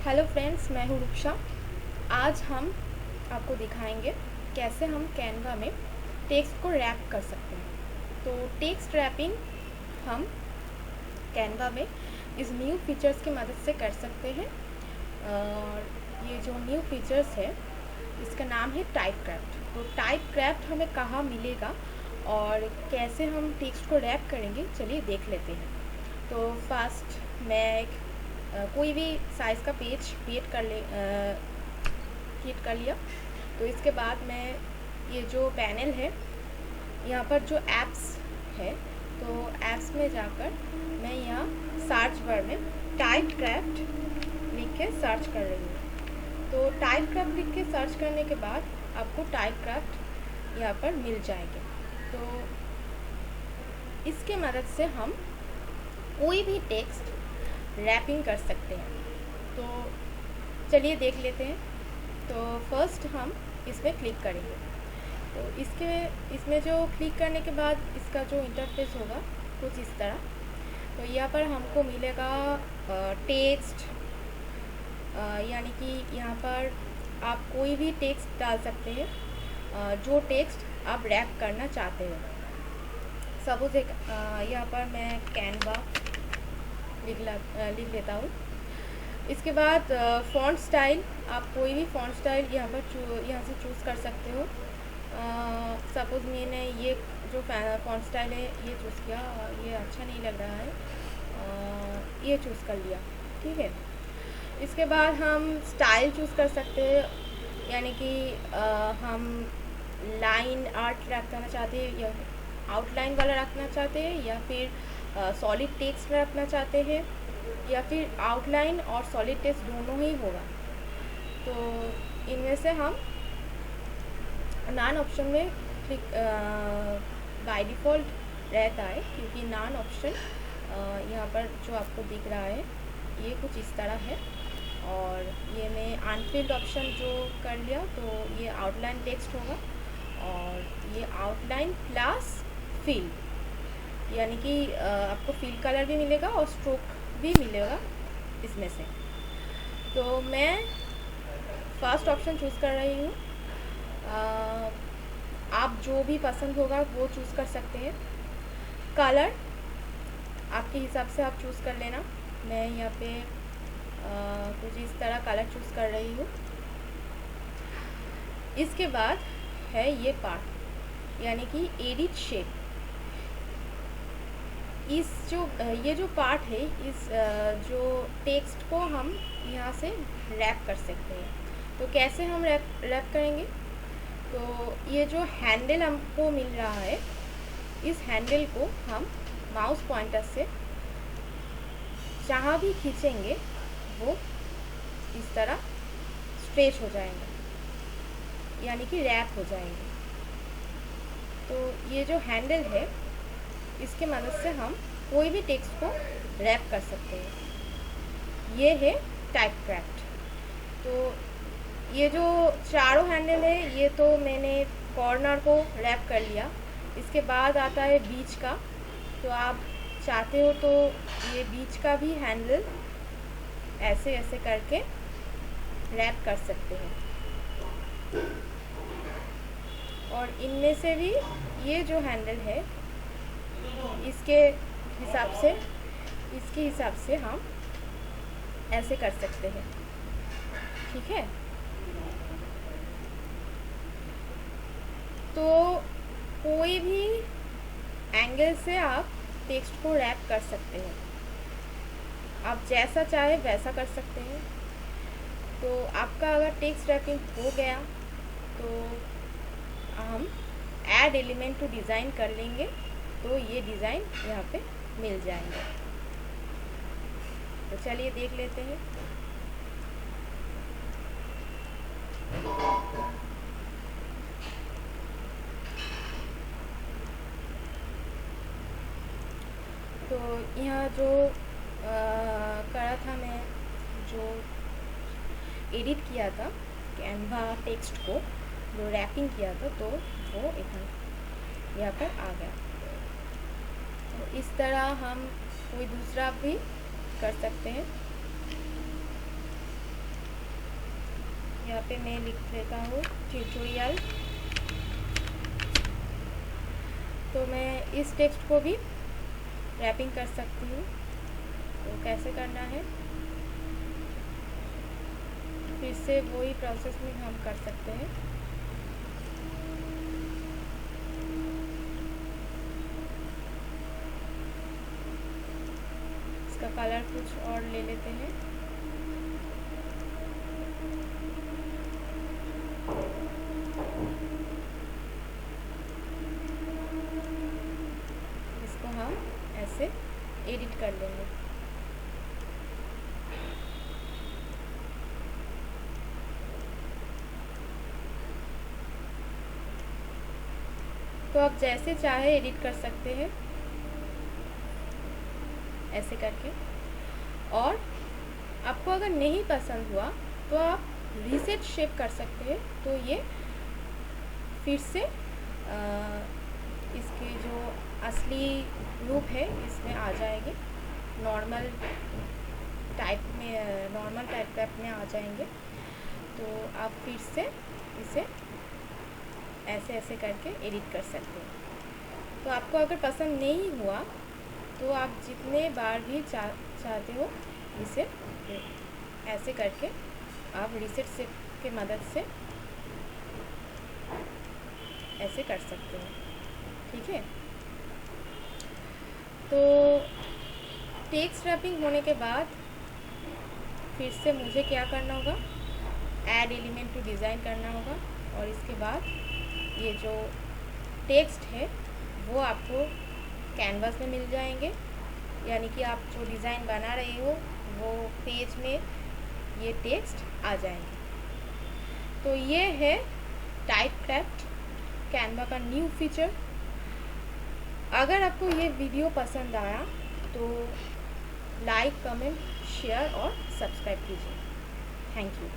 Hello friends, मैं हूँ रूपशा। आज हम आपको दिखाएंगे कैसे हम कैनवा में टेक्स्ट को रैप कर सकते हैं। तो टेक्स्ट रैपिंग हम कैनवा में इस न्यू फीचर्स की मदद से कर सकते हैं। और ये जो न्यू फीचर्स है इसका नाम है टाइपक्राफ्ट। तो टाइपक्राफ्ट हमें कहाँ मिलेगा और कैसे हम टेक्स्ट को रैप करेंगे, चलिए देख लेते हैं। तो फर्स्ट मैं कोई भी साइज़ का पेज क्रिएट कर लिया। तो इसके बाद मैं ये जो पैनल है यहाँ पर जो ऐप्स है, तो ऐप्स में जाकर मैं यहाँ सर्च बार में टाइपक्राफ्ट लिख के सर्च कर रही हूँ। तो टाइपक्राफ्ट लिख के सर्च करने के बाद आपको टाइपक्राफ्ट यहाँ पर मिल जाएगा। तो इसके मदद से हम कोई भी टेक्स्ट रैपिंग कर सकते हैं। तो चलिए देख लेते हैं। तो फर्स्ट हम इसमें क्लिक करेंगे। तो इसमें जो क्लिक करने के बाद इसका जो इंटरफेस होगा कुछ इस तरह। तो यहाँ पर हमको मिलेगा टेक्स्ट, यानी कि यहाँ पर आप कोई भी टेक्स्ट डाल सकते हैं जो टेक्स्ट आप रैप करना चाहते हो। सपोज एक यहाँ पर मैं कैनवा लिख लेता हूँ। इसके बाद फ़ॉन्ट स्टाइल, आप कोई भी फ़ॉन्ट स्टाइल यहाँ से चूज़ कर सकते हो। सपोज़ मैंने ये जो फ़ॉन्ट स्टाइल है ये चूज़ किया, ये अच्छा नहीं लग रहा है, ये चूज़ कर लिया, ठीक है। इसके बाद हम स्टाइल चूज़ कर सकते हैं, यानी कि हम लाइन आर्ट रखना चाहते हैं या आउटलाइन वाला रखना चाहते हैं, या फिर सॉलिड टेक्स्ट में रखना चाहते हैं, या फिर आउटलाइन और सॉलिड टेक्स्ट दोनों ही होगा। तो इनमें से हम नॉन ऑप्शन में क्लिक बाय डिफ़ॉल्ट रहता है, क्योंकि नॉन ऑप्शन यहाँ पर जो आपको दिख रहा है ये कुछ इस तरह है। और ये मैं अनफिल्ड ऑप्शन जो कर लिया तो ये आउटलाइन टेक्स्ट होगा, और ये आउटलाइन प्लस फिल, यानी कि आपको फिल कलर भी मिलेगा और स्ट्रोक भी मिलेगा इसमें से। तो मैं फर्स्ट ऑप्शन चूज़ कर रही हूँ। आप जो भी पसंद होगा वो चूज़ कर सकते हैं। कलर आपके हिसाब से आप चूज़ कर लेना। मैं यहाँ पे कुछ इस तरह कलर चूज़ कर रही हूँ। इसके बाद है ये पार्ट, यानी कि एडिट शेप। ये जो पार्ट है, इस जो टेक्स्ट को हम यहाँ से रैप कर सकते हैं। तो कैसे हम रैप करेंगे? तो ये जो हैंडल हमको मिल रहा है, इस हैंडल को हम माउस पॉइंटर से जहाँ भी खींचेंगे वो इस तरह स्ट्रेच हो जाएंगे, यानी कि रैप हो जाएंगे। तो ये जो हैंडल है इसके मदद से हम कोई भी टेक्स्ट को रैप कर सकते हैं। ये है टाइपक्राफ्ट। तो ये जो चारों हैंडल है ये तो मैंने कॉर्नर को रैप कर लिया। इसके बाद आता है बीच का। तो आप चाहते हो तो ये बीच का भी हैंडल ऐसे ऐसे करके रैप कर सकते हैं। और इनमें से भी ये जो हैंडल है इसके हिसाब से हम ऐसे कर सकते हैं, ठीक है। तो कोई भी एंगल से आप टेक्स्ट को रैप कर सकते हैं। आप जैसा चाहे वैसा कर सकते हैं। तो आपका अगर टेक्स्ट रैपिंग हो गया तो हम ऐड एलिमेंट टू डिज़ाइन कर लेंगे, तो ये डिज़ाइन यहाँ पे मिल जाएंगे। तो चलिए देख लेते हैं। तो यहाँ जो करा था, मैं जो एडिट किया था कैनवा टेक्स्ट को, जो रैपिंग किया था, तो वो यहाँ पर आ गया। तो इस तरह हम कोई दूसरा भी कर सकते हैं। यहाँ पे मैं लिख लेता हूँ ट्यूटोरियल। तो मैं इस टेक्स्ट को भी रैपिंग कर सकती हूँ। तो कैसे करना है, फिर से वही प्रोसेस में हम कर सकते हैं। इसका कलर कुछ और ले लेते हैं। इसको हम ऐसे एडिट कर लेंगे। तो आप जैसे चाहे एडिट कर सकते हैं ऐसे करके। और आपको अगर नहीं पसंद हुआ तो आप रीसेट शेप कर सकते हैं। तो ये फिर से इसके जो असली रूप है इसमें आ जाएंगे, नॉर्मल टाइप में आ जाएंगे। तो आप फिर से इसे ऐसे ऐसे करके एडिट कर सकते हैं। तो आपको अगर पसंद नहीं हुआ तो आप जितने बार भी चाहते हो इसे ऐसे करके आप रीसेट शेप की मदद से ऐसे कर सकते हैं, ठीक है। तो टेक्स्ट रैपिंग होने के बाद फिर से मुझे क्या करना होगा, ऐड एलिमेंट टू डिज़ाइन करना होगा। और इसके बाद ये जो टेक्स्ट है वो आपको कैनवास में मिल जाएंगे, यानी कि आप जो डिज़ाइन बना रहे हो वो पेज में ये टेक्स्ट आ जाएंगे। तो ये है टाइपक्राफ्ट कैनवा का न्यू फीचर। अगर आपको ये वीडियो पसंद आया तो लाइक, कमेंट, शेयर और सब्सक्राइब कीजिए। Thank you.